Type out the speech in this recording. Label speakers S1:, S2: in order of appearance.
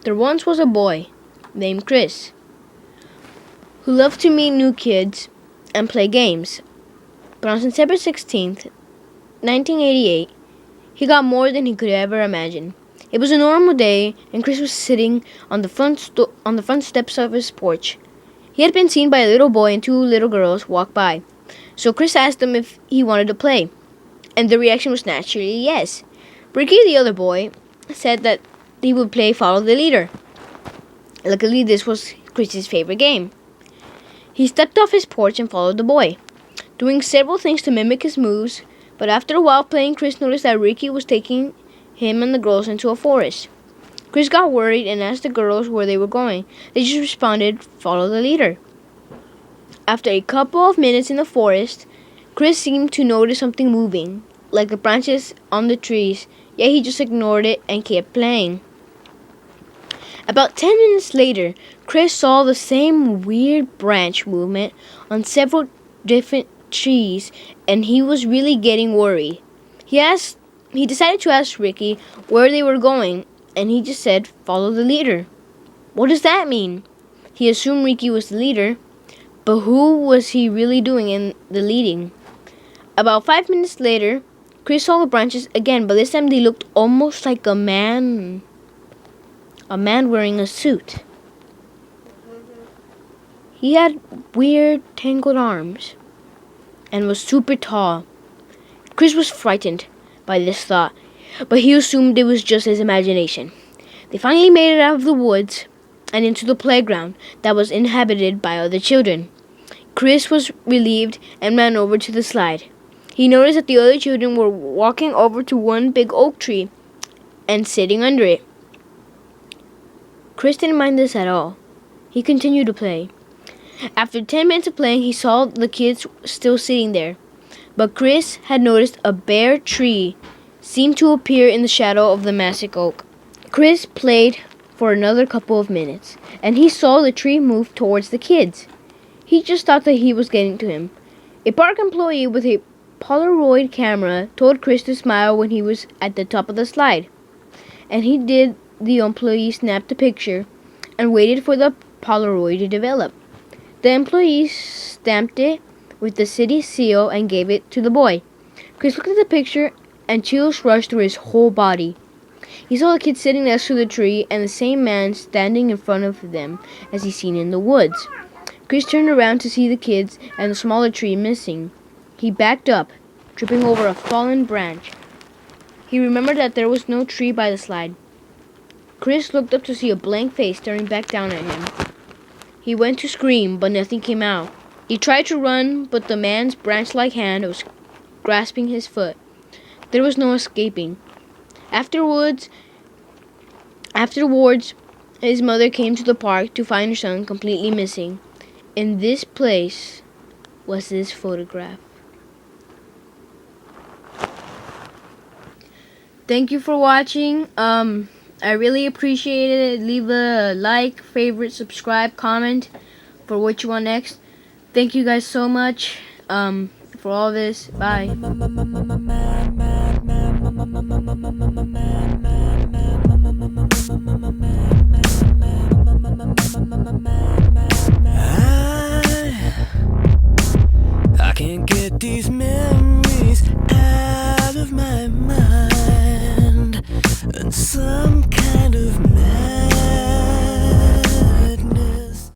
S1: There once was a boy named Chris who loved to meet new kids and play games. But on September 16th, 1988, he got more than he could ever imagine. It was a normal day, and Chris was sitting on the front steps of his porch. He had been seen by a little boy and two little girls walk by. So Chris asked them if he wanted to play, and the reaction was naturally yes. Ricky, the other boy, said that he would play Follow the Leader. Luckily, this was Chris's favorite game. He stepped off his porch and followed the boy, doing several things to mimic his moves, but after a while playing, Chris noticed that Ricky was taking him and the girls into a forest. Chris got worried and asked the girls where they were going. They just responded, "Follow the leader." After a couple of minutes in the forest, Chris seemed to notice something moving, like the branches on the trees, yet he just ignored it and kept playing. About 10 minutes later, Chris saw the same weird branch movement on several different trees, and he was really getting worried. He decided to ask Ricky where they were going, and he just said, "Follow the leader." What does that mean? He assumed Ricky was the leader, but who was he really doing in the leading? About 5 minutes later, Chris saw the branches again, but this time they looked almost like a man wearing a suit. He had weird tangled arms and was super tall. Chris was frightened by this thought, but he assumed it was just his imagination. They finally made it out of the woods and into the playground that was inhabited by other children. Chris was relieved and ran over to the slide. He noticed that the other children were walking over to one big oak tree and sitting under it. Chris didn't mind this at all. He continued to play. After 10 minutes of playing, he saw the kids still sitting there. But Chris had noticed a bare tree seemed to appear in the shadow of the massive oak. Chris played for another couple of minutes, and he saw the tree move towards the kids. He just thought that he was getting to him. A park employee with a Polaroid camera told Chris to smile when he was at the top of the slide. And he did. The employee snapped a picture and waited for the Polaroid to develop. The employee stamped it with the city seal and gave it to the boy. Chris looked at the picture and chills rushed through his whole body. He saw the kid sitting next to the tree and the same man standing in front of them as he'd seen in the woods. Chris turned around to see the kids and the smaller tree missing. He backed up, tripping over a fallen branch. He remembered that there was no tree by the slide. Chris looked up to see a blank face staring back down at him. He went to scream, but nothing came out. He tried to run, but the man's branch-like hand was grasping his foot. There was no escaping. Afterwards, his mother came to the park to find her son completely missing. In this place was this photograph. Thank you for watching. I really appreciate it. Leave a like, favorite, subscribe, comment for what you want next. Thank you guys so much for all this. Bye.
S2: I can't get these men